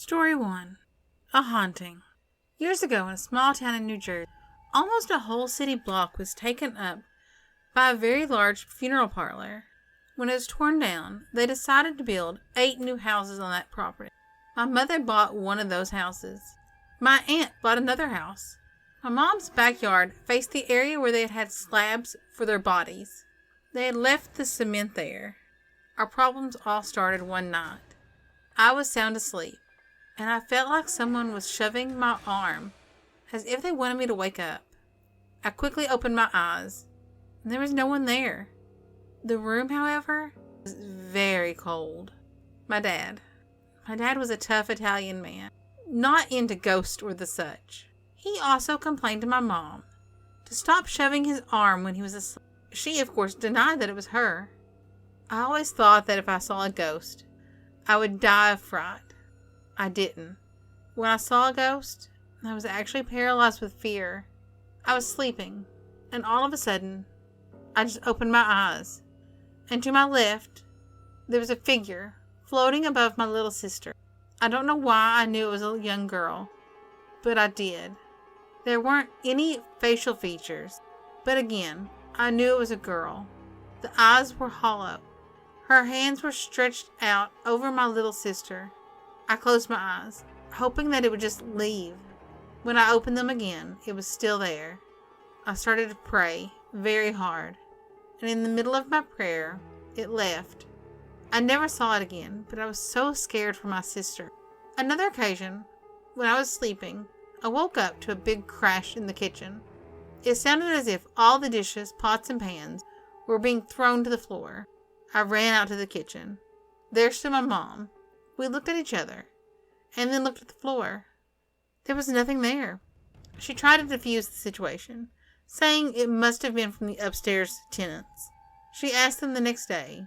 Story 1. A Haunting. Years ago in a small town in New Jersey, almost a whole city block was taken up by a very large funeral parlor. When it was torn down, they decided to build 8 new houses on that property. My mother bought one of those houses. My aunt bought another house. My mom's backyard faced the area where they had had slabs for their bodies. They had left the cement there. Our problems all started one night. I was sound asleep, and I felt like someone was shoving my arm, as if they wanted me to wake up. I quickly opened my eyes, and there was no one there. The room, however, was very cold. My dad was a tough Italian man, not into ghosts or the such. He also complained to my mom to stop shoving his arm when he was asleep. She, of course, denied that it was her. I always thought that if I saw a ghost, I would die of fright. I didn't. When I saw a ghost, I was actually paralyzed with fear. I was sleeping, and all of a sudden, I just opened my eyes, and to my left, there was a figure floating above my little sister. I don't know why I knew it was a young girl, but I did. There weren't any facial features, but again, I knew it was a girl. The eyes were hollow. Her hands were stretched out over my little sister. I closed my eyes, hoping that it would just leave. When I opened them again, it was still there. I started to pray very hard, and in the middle of my prayer, it left. I never saw it again, but I was so scared for my sister. Another occasion, when I was sleeping, I woke up to a big crash in the kitchen. It sounded as if all the dishes, pots, and pans were being thrown to the floor. I ran out to the kitchen. There stood my mom. We looked at each other, and then looked at the floor. There was nothing there. She tried to defuse the situation, saying it must have been from the upstairs tenants. She asked them the next day,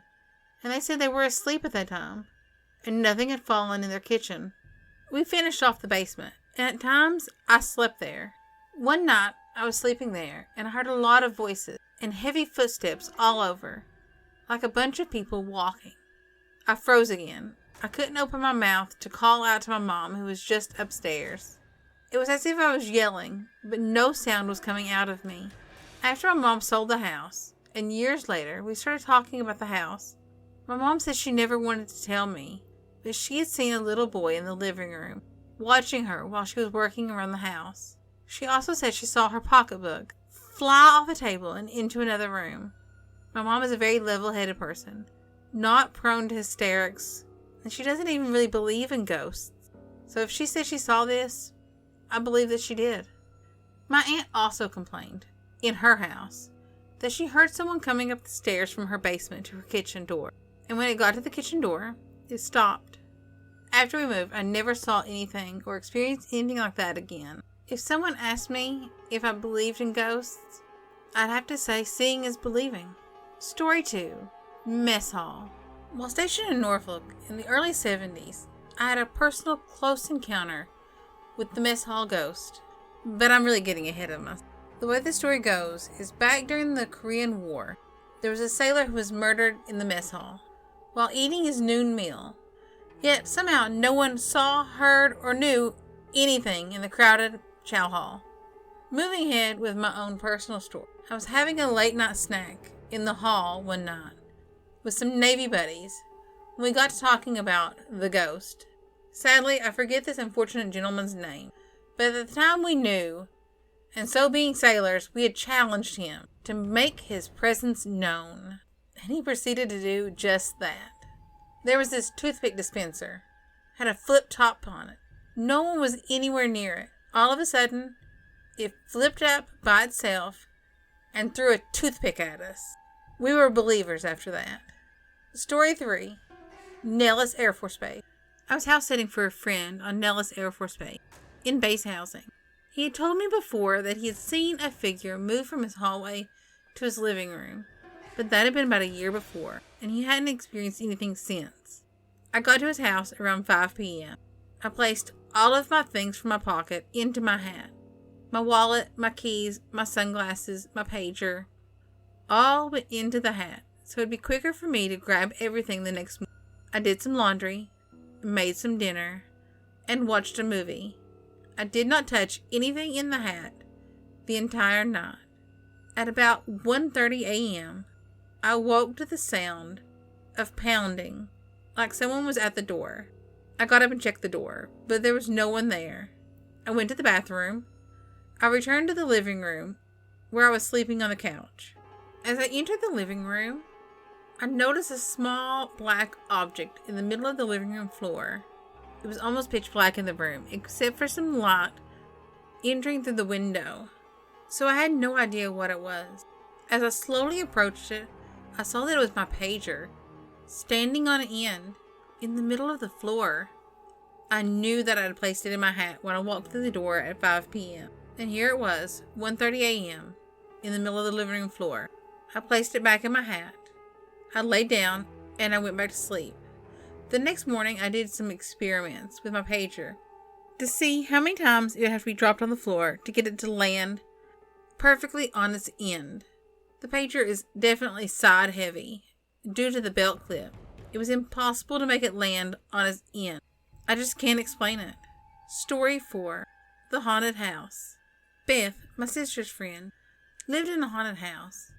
and they said they were asleep at that time, and nothing had fallen in their kitchen. We finished off the basement, and at times I slept there. One night I was sleeping there, and I heard a lot of voices and heavy footsteps all over, like a bunch of people walking. I froze again. I couldn't open my mouth to call out to my mom, who was just upstairs. It was as if I was yelling, but no sound was coming out of me. After my mom sold the house, and years later, we started talking about the house. My mom said she never wanted to tell me, but she had seen a little boy in the living room, watching her while she was working around the house. She also said she saw her pocketbook fly off a table and into another room. My mom is a very level-headed person, not prone to hysterics, and she doesn't even really believe in ghosts. So if she said she saw this, I believe that she did. My aunt also complained, in her house, that she heard someone coming up the stairs from her basement to her kitchen door. And when it got to the kitchen door, it stopped. After we moved, I never saw anything or experienced anything like that again. If someone asked me if I believed in ghosts, I'd have to say seeing is believing. Story 2. Mess Hall. While stationed in Norfolk in the early 70s, I had a personal close encounter with the mess hall ghost. But I'm really getting ahead of myself. The way the story goes is back during the Korean War, there was a sailor who was murdered in the mess hall while eating his noon meal. Yet somehow no one saw, heard, or knew anything in the crowded chow hall. Moving ahead with my own personal story, I was having a late night snack in the hall one night with some Navy buddies when we got to talking about the ghost. Sadly, I forget this unfortunate gentleman's name, but at the time we knew, and so being sailors, we had challenged him to make his presence known, and he proceeded to do just that. There was this toothpick dispenser, had a flip top on it. No one was anywhere near it. All of a sudden, it flipped up by itself and threw a toothpick at us. We were believers after that. Story 3. Nellis Air Force Base. I was house sitting for a friend on Nellis Air Force Base, in base housing. He had told me before that he had seen a figure move from his hallway to his living room, but that had been about a year before, and he hadn't experienced anything since. I got to his house around 5 p.m. I placed all of my things from my pocket into my hat. My wallet, my keys, my sunglasses, my pager, all went into the hat, so it'd be quicker for me to grab everything the next morning. I did some laundry, made some dinner, and watched a movie. I did not touch anything in the hat the entire night. At about 1:30 a.m., I woke to the sound of pounding, like someone was at the door. I got up and checked the door, but there was no one there. I went to the bathroom. I returned to the living room, where I was sleeping on the couch. As I entered the living room, I noticed a small black object in the middle of the living room floor. It was almost pitch black in the room, except for some light entering through the window, so I had no idea what it was. As I slowly approached it, I saw that it was my pager, standing on end in the middle of the floor. I knew that I had placed it in my hat when I walked through the door at 5 p.m. And here it was, 1:30 a.m., in the middle of the living room floor. I placed it back in my hat. I laid down and I went back to sleep. The next morning, I did some experiments with my pager to see how many times it would have to be dropped on the floor to get it to land perfectly on its end. The pager is definitely side heavy due to the belt clip. It was impossible to make it land on its end. I just can't explain it. Story 4. The Haunted House. Beth, my sister's friend, lived in a haunted house.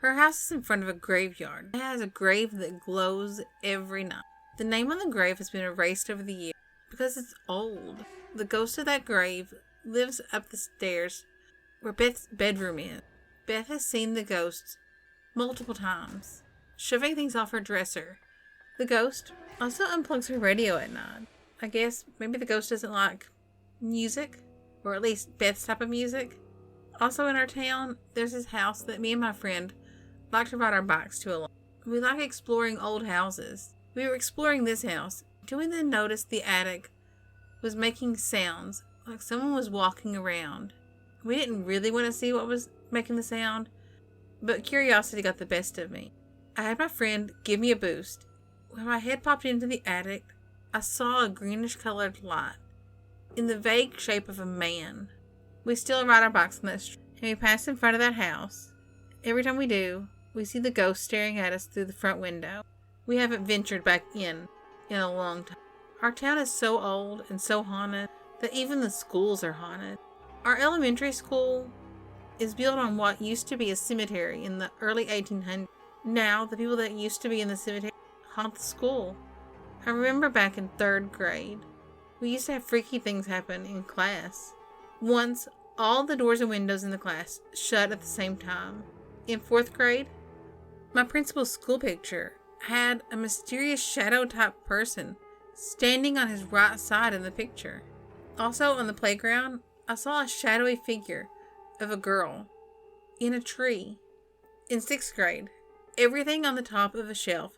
Her house is in front of a graveyard. It has a grave that glows every night. The name on the grave has been erased over the years because it's old. The ghost of that grave lives up the stairs where Beth's bedroom is. Beth has seen the ghost multiple times, shoving things off her dresser. The ghost also unplugs her radio at night. I guess maybe the ghost doesn't like music, or at least Beth's type of music. Also in our town, there's this house that me and my friend like to ride our bikes to a lot. We like exploring old houses. We were exploring this house until we then noticed the attic was making sounds like someone was walking around. We didn't really want to see what was making the sound, but curiosity got the best of me. I had my friend give me a boost. When my head popped into the attic, I saw a greenish colored light in the vague shape of a man. We still ride our bikes on that street, and we pass in front of that house. Every time we do, we see the ghost staring at us through the front window. We haven't ventured back in a long time. Our town is so old and so haunted that even the schools are haunted. Our elementary school is built on what used to be a cemetery in the early 1800s. Now, the people that used to be in the cemetery haunt the school. I remember back in 3rd grade, we used to have freaky things happen in class. Once, all the doors and windows in the class shut at the same time. In 4th grade, my principal's school picture had a mysterious shadow-type person standing on his right side in the picture. Also, on the playground, I saw a shadowy figure of a girl in a tree. In 6th grade, everything on the top of a shelf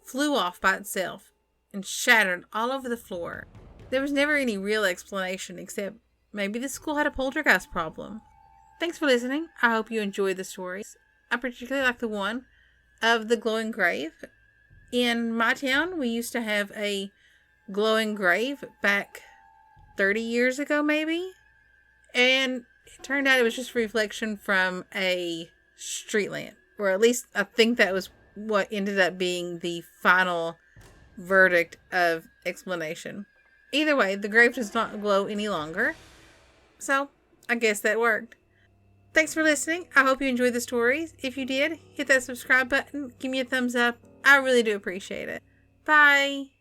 flew off by itself and shattered all over the floor. There was never any real explanation except maybe the school had a poltergeist problem. Thanks for listening. I hope you enjoyed the stories. I particularly like the one of the glowing grave. In my town, we used to have a glowing grave back 30 years ago, maybe. And it turned out it was just a reflection from a street lamp. Or at least I think that was what ended up being the final verdict of explanation. Either way, the grave does not glow any longer. So, I guess that worked. Thanks for listening. I hope you enjoyed the stories. If you did, hit that subscribe button. Give me a thumbs up. I really do appreciate it. Bye.